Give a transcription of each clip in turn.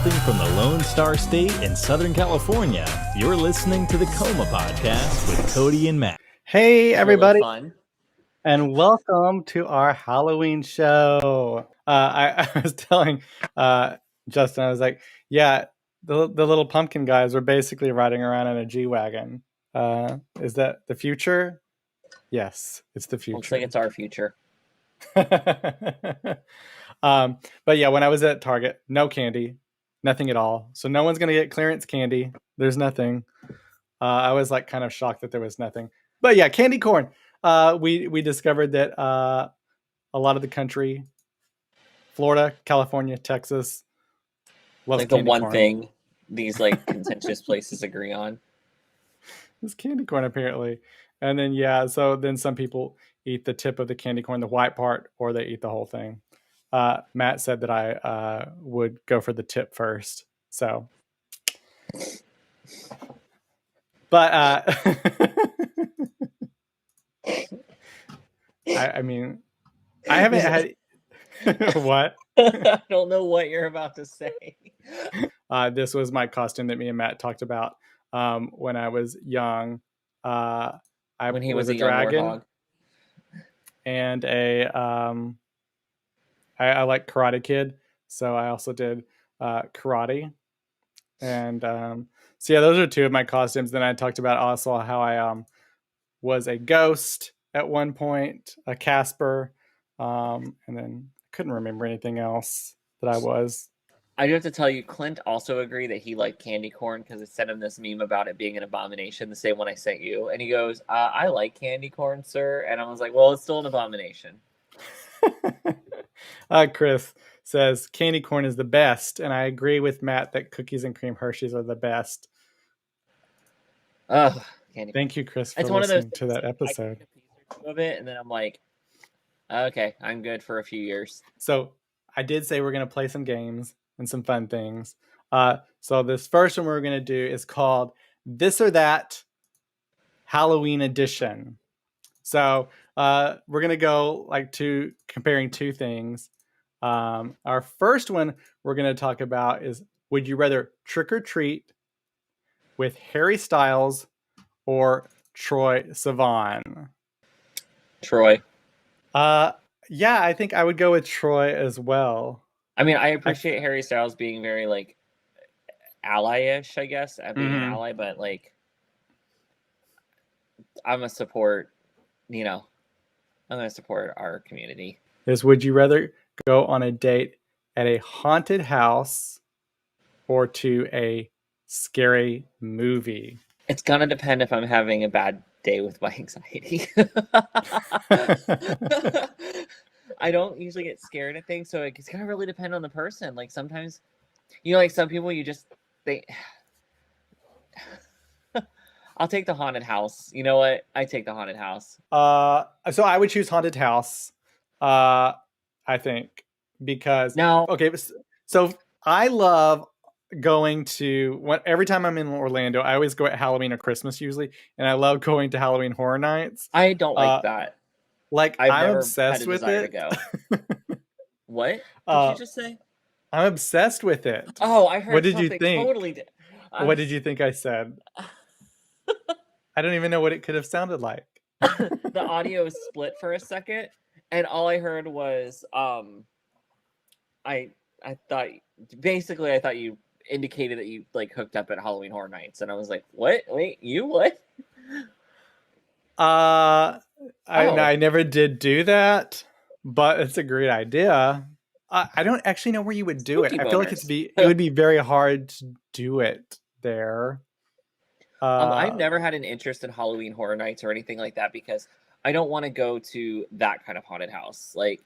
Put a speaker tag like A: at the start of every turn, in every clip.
A: Broadcasting from the Lone Star State in Southern California, you're listening to the Coma Podcast with Cody and Matt.
B: Hey, everybody,
C: really fun.
B: and welcome to our Halloween show. I was telling Justin, I was like, yeah, the little pumpkin guys were basically riding around in a G-Wagon. Is that the future? Yes, it's the future.
C: Looks like it's our future.
B: But yeah, when I was at Target, no candy, nothing at all. So no one's gonna get clearance candy. There's nothing. I was like kind of shocked that there was nothing. But yeah, candy corn. We discovered that a lot of the country, Florida, California, Texas, loves
C: like the
B: candy
C: one
B: corn.
C: thing these like contentious places agree on.
B: It's candy corn apparently. And then yeah, so then some people eat the tip of the candy corn, the white part, or they eat the whole thing. Matt said that I would go for the tip first. So, but I mean, I haven't had what?
C: I don't know what you're about to say.
B: This was my costume that me and Matt talked about when I was young.
C: When he
B: was
C: was
B: a dragon
C: young warthog.
B: and I like Karate Kid, so I also did karate. And so yeah, those are two of my costumes. Then I talked about also how I was a ghost at one point, a Casper, and then I couldn't remember anything else that I was.
C: I do have to tell you, Clint also agreed that he liked candy corn because I sent him this meme about it being an abomination, the same one I sent you. And he goes, I like candy corn, sir. And I was like, well, it's still an abomination.
B: Chris says candy corn is the best. And I agree with Matt that cookies and cream Hershey's are the best. Thank you, Chris, for listening to that episode.
C: I take a piece or two of it, and then I'm like, okay, I'm good for a few years.
B: So I did say we're going to play some games and some fun things. So this first one we're going to do is called This or That Halloween Edition. So we're going to go comparing two things. Our first one we're going to talk about is, would you rather trick or treat with Harry Styles or Troye Sivan?
C: Troy.
B: Yeah, I think I would go with Troy as well.
C: I mean, I appreciate Harry Styles being very like ally-ish, I guess, at being an ally, but like I'm gonna support our community.
B: Would you rather go on a date at a haunted house or to a scary movie?
C: It's gonna depend if I'm having a bad day with my anxiety. I don't usually get scared at things, so it's gonna really depend on the person. Like sometimes, like some people I'll take the haunted house. You know what? I take the haunted house.
B: So I would choose haunted house. I think because so I love going to every time I'm in Orlando, I always go at Halloween or Christmas usually, and I love going to Halloween Horror Nights.
C: I don't like that.
B: Like I'm obsessed with it.
C: To go. What did you just say?
B: I'm obsessed with it.
C: Oh, I heard.
B: What did you think?
C: Totally.
B: What did you think I said? I don't even know what it could have sounded like.
C: The audio split for a second, and all I heard was I thought you indicated that you like hooked up at Halloween Horror Nights, and I was like, what? Wait, you what?
B: I never did do that, but it's a great idea. I don't actually know where you would do
C: Spooky
B: it. I feel like it would be very hard to do it there.
C: I've never had an interest in Halloween Horror Nights or anything like that because I don't want to go to that kind of haunted house. Like,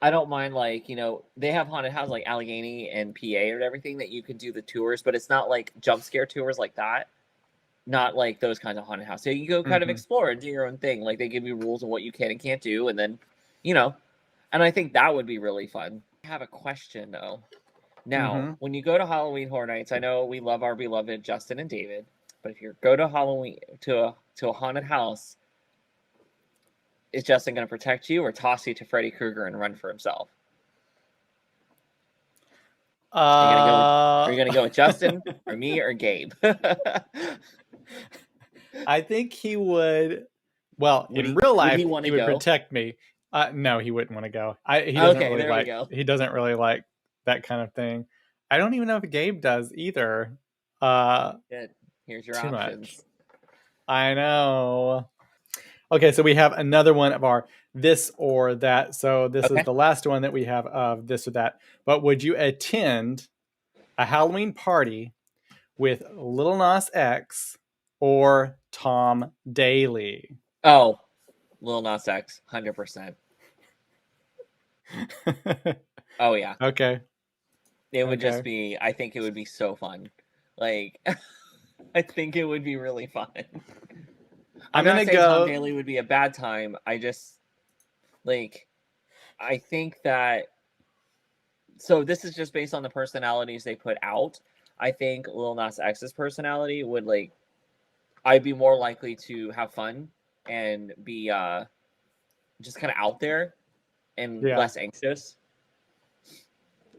C: I don't mind, like, they have haunted houses like Allegheny and PA and everything that you can do the tours, but it's not like jump scare tours like that. Not like those kinds of haunted houses. So you go kind of explore and do your own thing. Like, they give you rules of what you can and can't do, and then, and I think that would be really fun. I have a question, though. Now, when you go to Halloween Horror Nights, I know we love our beloved Justin and David, but if you go to Halloween to a haunted house, is Justin going to protect you or toss you to Freddy Krueger and run for himself? Are you gonna go with Justin or me or Gabe?
B: I think he would. Well,
C: Would
B: in real life,
C: he want
B: he
C: to
B: would
C: go?
B: protect me. No, he wouldn't want to go. He doesn't
C: Okay,
B: really
C: there we
B: like.
C: go.
B: He doesn't really like that kind of thing. I don't even know if Gabe does either.
C: Good. Here's your
B: Too
C: options.
B: much. I know. Okay, so we have another one of our this or that. So this is the last one that we have of this or that. But would you attend a Halloween party with Lil Nas X or Tom Daley?
C: Oh, Lil Nas X, 100%. Oh yeah.
B: Okay.
C: It would just be. I think it would be so fun. Like, I think it would be really fun. I'm not saying Tom Daley would be a bad time. I just like. I think that. So this is just based on the personalities they put out. I think Lil Nas X's personality would like. I'd be more likely to have fun and be just kind of out there and less anxious.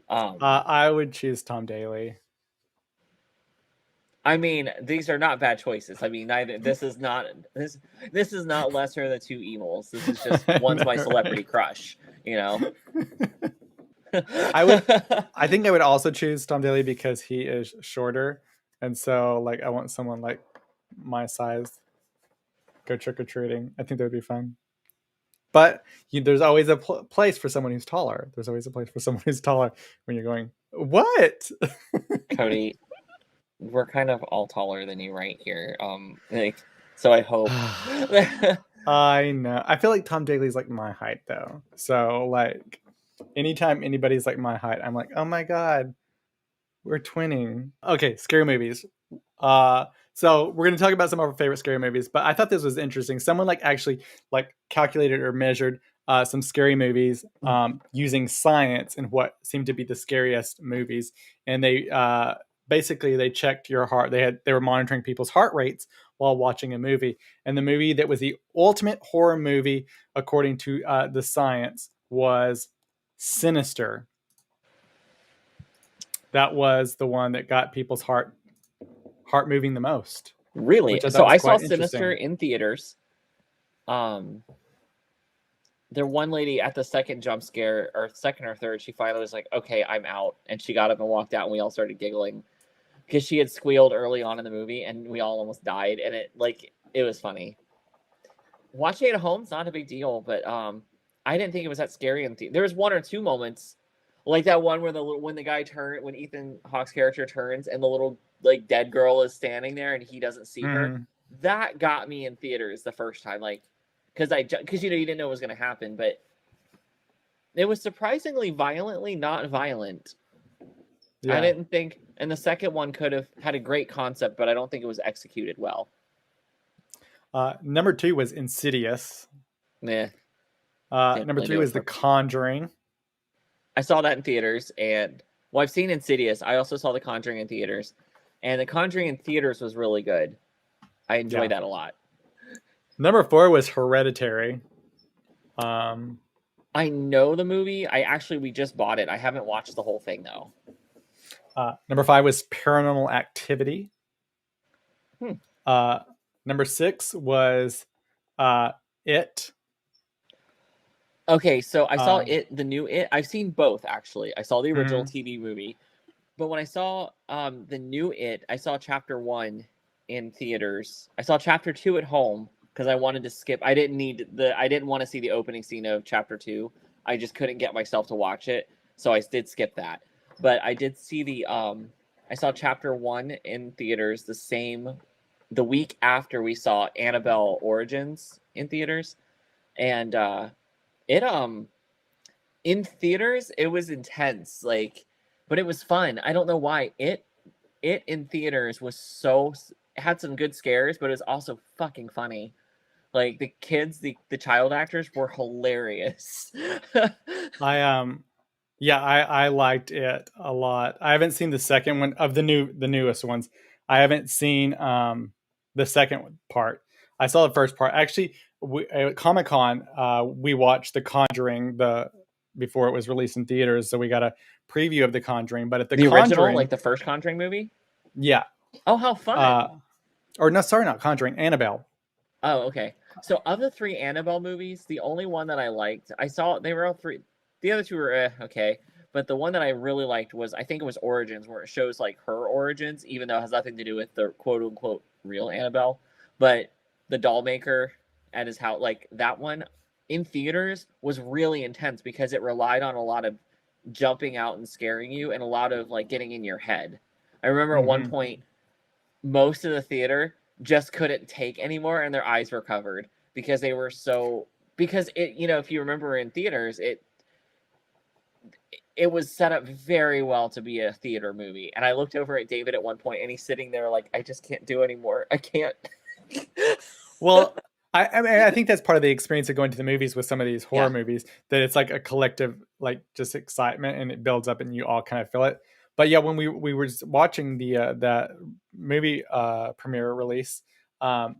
B: I would choose Tom Daley.
C: I mean, these are not bad choices. I mean, neither this is not lesser of the two evils. This is just one's my celebrity crush, you know.
B: I think I would also choose Tom Daley because he is shorter, and so like I want someone like my size go trick or treating. I think that would be fun. But there's always a place for someone who's taller. There's always a place for someone who's taller when you're going, what?
C: Cody, we're kind of all taller than you right here. Like, so I hope.
B: I know. I feel like Tom Daley's like my height though. So like anytime anybody's like my height, I'm like, oh my God, we're twinning. Okay, scary movies. So we're gonna talk about some of our favorite scary movies, but I thought this was interesting. Someone like actually like calculated or measured some scary movies using science and what seemed to be the scariest movies, and they basically they checked your heart. They were monitoring people's heart rates while watching a movie, and the movie that was the ultimate horror movie according to the science was Sinister. That was the one that got people's heart moving the most.
C: Really? So I saw Sinister in theaters. There one lady at the second jump scare, or second or third, she finally was like, okay, I'm out. And she got up and walked out, and we all started giggling because she had squealed early on in the movie, and we all almost died. And it was funny. Watching it at home is not a big deal, but I didn't think it was that scary in theater. There was one or two moments, like that one where when the guy when Ethan Hawke's character turns and the little like dead girl is standing there and he doesn't see her. That got me in theaters the first time, like because you didn't know what was going to happen, but it was surprisingly violently not violent. Yeah. I didn't think, and the second one could have had a great concept, but I don't think it was executed well.
B: Number 2 was Insidious.
C: Yeah.
B: Number 3 was The Conjuring.
C: I saw that in theaters, and I've seen Insidious. I also saw The Conjuring in theaters, and The Conjuring in theaters was really good. I enjoyed that a lot.
B: Number 4 was Hereditary.
C: I know the movie. We just bought it. I haven't watched the whole thing though.
B: Number 5 was Paranormal Activity. Number 6 was It.
C: Okay, so I saw It, the new It. I've seen both actually. I saw the original TV movie, but when I saw the new It, I saw Chapter 1 in theaters. I saw Chapter 2 at home because I wanted to skip. I didn't want to see the opening scene of Chapter 2. I just couldn't get myself to watch it, so I did skip that. But I did see I saw Chapter 1 in theaters the week after we saw Annabelle Origins in theaters, and it in theaters it was intense, but it was fun. I don't know why it in theaters was had some good scares, but it was also fucking funny. Like the kids, the child actors were hilarious.
B: I liked it a lot. I haven't seen the second one of the newest ones. I haven't seen the second part. I saw the first part. Actually, at Comic-Con, we watched The Conjuring, the before it was released in theaters, so we got a preview of The Conjuring. But at
C: the original, like the first Conjuring movie.
B: Yeah.
C: Oh, how fun!
B: Or no, sorry, not Conjuring. Annabelle.
C: Oh, okay. So of the 3 Annabelle movies, the only one that I liked, they were all 3. The other 2 were okay, but the one that I really liked was, I think it was Origins, where it shows like her origins, even though it has nothing to do with the quote unquote real Annabelle. But the doll maker at his house, like that one in theaters was really intense because it relied on a lot of jumping out and scaring you and a lot of like getting in your head. I remember at one point, most of the theater just couldn't take anymore and their eyes were covered because they were because it, if you remember in theaters, it was set up very well to be a theater movie. And I looked over at David at one point and he's sitting there like, I just can't do anymore. I can't.
B: Well, I think that's part of the experience of going to the movies with some of these horror movies, that it's like a collective, like just excitement, and it builds up and you all kind of feel it. But yeah, when we were watching the movie premiere release,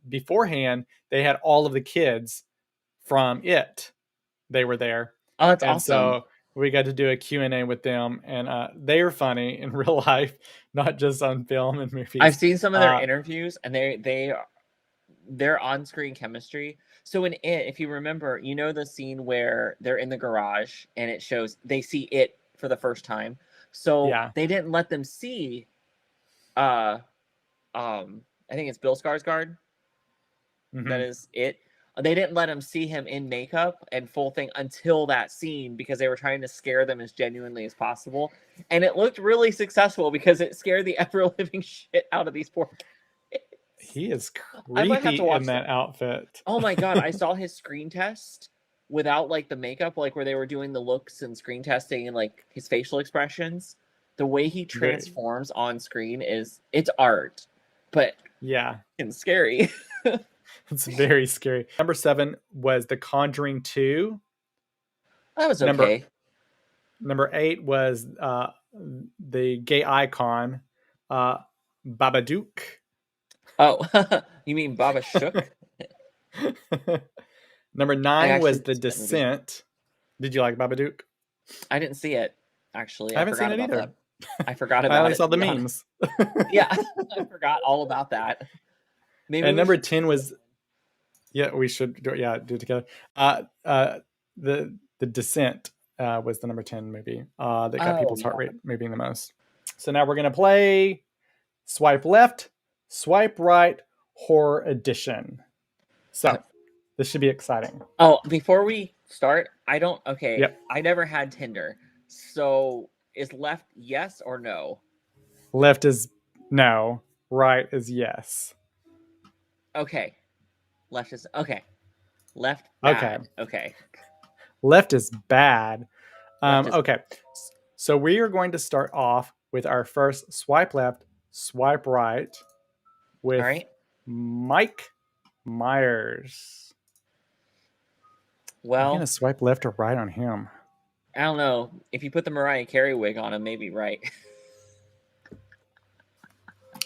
B: beforehand, they had all of the kids from It. They were there.
C: Oh, that's awesome.
B: So we got to do a Q&A with them, and they are funny in real life, not just on film and movies.
C: I've seen some of their interviews, and their on-screen chemistry. So in It, if you remember, the scene where they're in the garage and it shows they see It for the first time. So they didn't let them see I think it's Bill Skarsgård. That is It. They didn't let him see him in makeup and full thing until that scene because they were trying to scare them as genuinely as possible. And it looked really successful because it scared the ever-living shit out of these poor kids.
B: He is creepy in that outfit.
C: Oh my God. I saw his screen test without like the makeup, like where they were doing the looks and screen testing and like his facial expressions. The way he transforms on screen it's art, but and scary.
B: It's very scary. Number 7 was The Conjuring 2.
C: That was okay.
B: Number 8 was the gay icon, Babadook.
C: Oh, you mean Baba Shook?
B: Number 9 was The Descent. Did you like Babadook?
C: I didn't see it, actually.
B: I haven't seen it either.
C: I forgot about it.
B: I only saw the memes.
C: Yeah, I forgot all about that.
B: Maybe. And number 10 was... Yeah, we should do it together. The Descent was the number 10 movie that got people's heart rate moving the most. So now we're going to play Swipe Left, Swipe Right, Horror Edition. So this should be exciting.
C: Oh, before we start, I never had Tinder. So is left yes or no?
B: Left is no. Right is yes.
C: Okay. Left is okay. Left bad. Okay.
B: Left is bad. Okay. So we are going to start off with our first swipe left, swipe right with Mike Myers.
C: Well,
B: I'm going to swipe left or right on him.
C: I don't know. If you put the Mariah Carey wig on him, maybe right.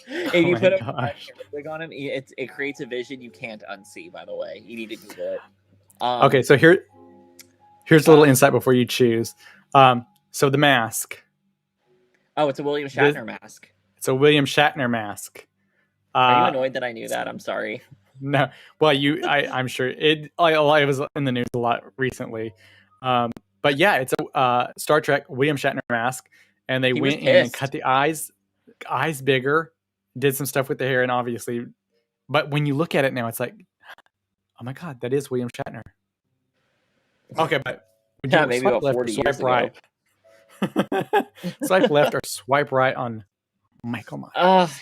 C: If you put a Mariah Carey wig on him, it creates a vision you can't unsee, by the way. You need to Google it.
B: Okay, so here's a little insight before you choose. So the mask.
C: Oh, it's a William Shatner mask.
B: It's a William Shatner mask.
C: Are you annoyed that I knew that? I'm sorry.
B: No. Well, I'm sure it was in the news a lot recently. But yeah, it's a Star Trek William Shatner mask, and they went in and cut the eyes bigger, did some stuff with the hair, and obviously, but when you look at it now, it's like, oh my God, that is William Shatner. Okay, but
C: maybe about 40 years ago.
B: Swipe left or swipe right on Michael Myers?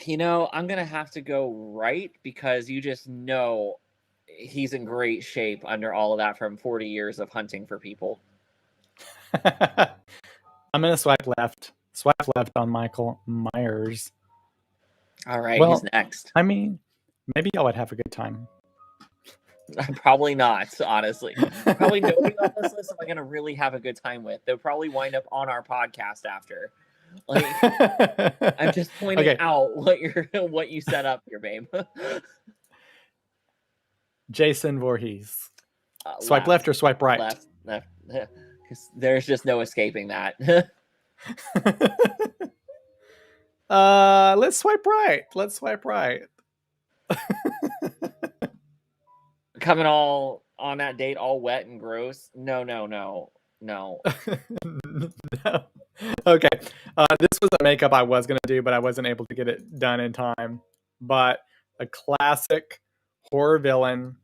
C: I'm gonna have to go right because you just know he's in great shape under all of that from 40 years of hunting for people.
B: I'm gonna swipe left. Swipe left on Michael Myers.
C: All right, who's next?
B: I mean, maybe I would have a good time.
C: Probably not, honestly. Probably nobody on this list am I gonna really have a good time with. They'll probably wind up on our podcast after. Like, I'm just pointing out what you set up here, babe. Jason
B: Voorhees. Swipe left or swipe right?
C: Left. There's just no escaping that.
B: Let's swipe right. Let's swipe right.
C: Coming all on that date all wet and gross. No.
B: No. Okay. This was a makeup I was going to do, but I wasn't able to get it done in time. But a classic horror villain.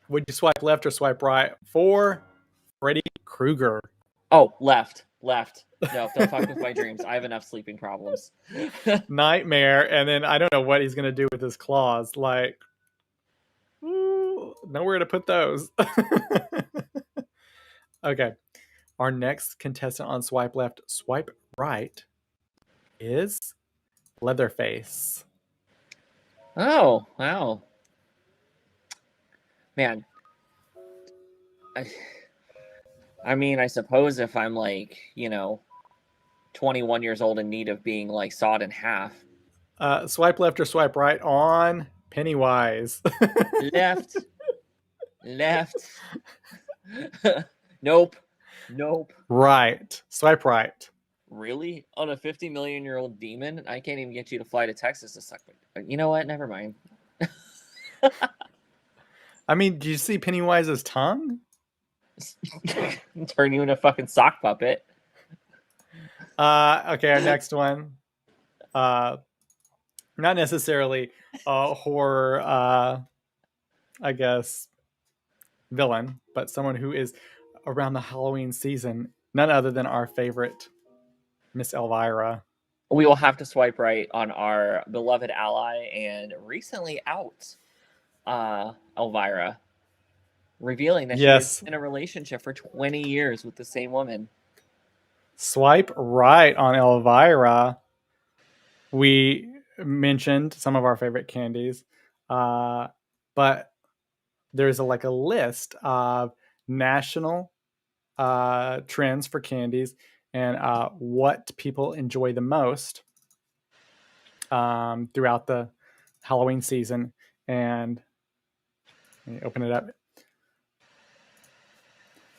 B: Would you swipe left or swipe right for Freddy Krueger?
C: Oh, left. No, don't fuck with my dreams. I have enough sleeping problems.
B: Nightmare. And then I don't know what he's going to do with his claws. Like, nowhere to put those. Okay. Our next contestant on swipe left, swipe right is Leatherface.
C: Oh, wow. Man. I mean, I suppose if I'm like, 21 years old in need of being like sawed in half.
B: Swipe left or swipe right on Pennywise.
C: Left. Nope.
B: Right. Swipe right.
C: Really? On a 50 million year old demon? I can't even get you to fly to Texas to suck me. You know what? Never mind.
B: I mean, do you see Pennywise's tongue?
C: Turn you into a fucking sock puppet.
B: Okay, our next one. Not necessarily a horror, I guess, villain, but someone who is around the Halloween season. None other than our favorite Miss Elvira.
C: We will have to swipe right on our beloved ally and recently out Elvira, revealing that she was in a relationship for 20 years with the same woman.
B: Swipe right on Elvira. We mentioned some of our favorite candies, but there's a list of national trends for candies and what people enjoy the most throughout the Halloween season. And let me open it up.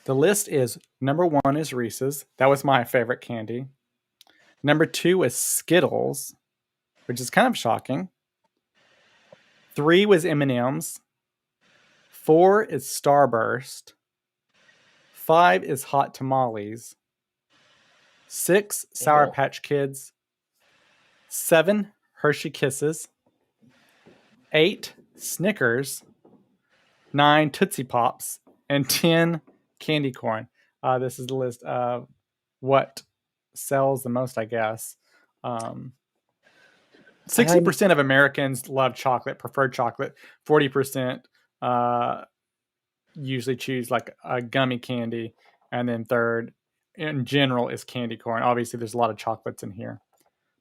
B: The list is number 1 is Reese's. That was my favorite candy. Number 2 is Skittles, which is kind of shocking. 3 was M&M's. 4 is Starburst. 5 is Hot Tamales. 6, Sour Patch Kids. 7, Hershey Kisses. 8, Snickers. 9, Tootsie Pops. And 10, candy corn. This is the list of what sells the most, I guess. 60% of Americans love chocolate, prefer chocolate. 40% usually choose a gummy candy. And then third, in general, is candy corn. Obviously, there's a lot of chocolates in here.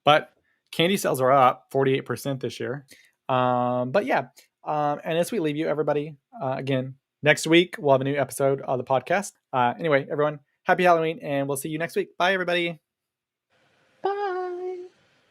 B: But candy sales are up 48% this year. But yeah. And as we leave you, everybody, again, next week, we'll have a new episode of the podcast. Anyway, everyone, happy Halloween, and we'll see you next week. Bye, everybody.